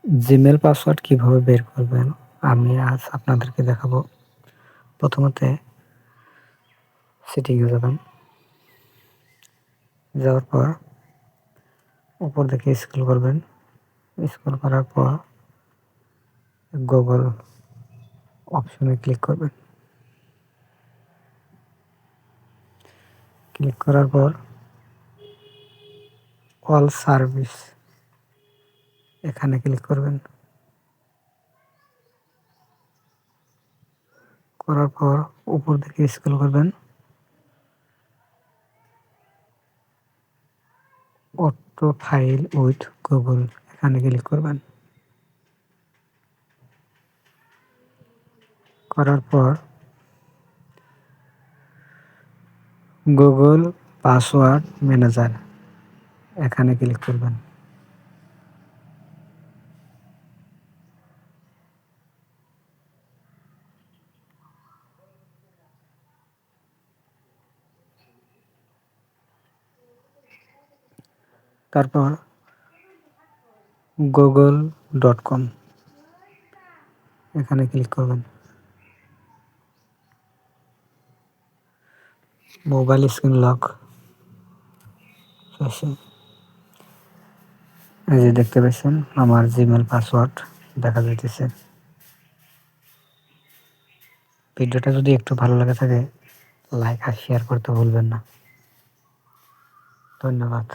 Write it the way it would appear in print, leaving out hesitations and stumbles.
Gmail password কিভাবে বের করবেন আমি আজ আপনাদেরকে দেখাবো। প্রথমতে সেটিংয়ে যাবেন, যাওয়ার পর উপর দিকে স্ক্রল করবেন, স্ক্রল করার পর গুগল অপশনে ক্লিক করবেন। ক্লিক করার পর অল সার্ভিস এখানে ক্লিক করবেন। করার পর উপর দিকে স্ক্রল করবেন, অটো ফাইল উইথ গুগল এখানে ক্লিক করবেন। করার পর গুগল পাসওয়ার্ড ম্যানেজার এখানে ক্লিক করবেন। তারপর google.com এখানে ক্লিক করবেন। মোবাইল স্ক্রিন লক শেষে এই যে দেখতে পাচ্ছেন আমার জিমেল পাসওয়ার্ড দেখা যাইতেছে। ভিডিওটা যদি একটু ভালো লাগে থাকে লাইক আর শেয়ার করতে ভুলবেন না। ধন্যবাদ।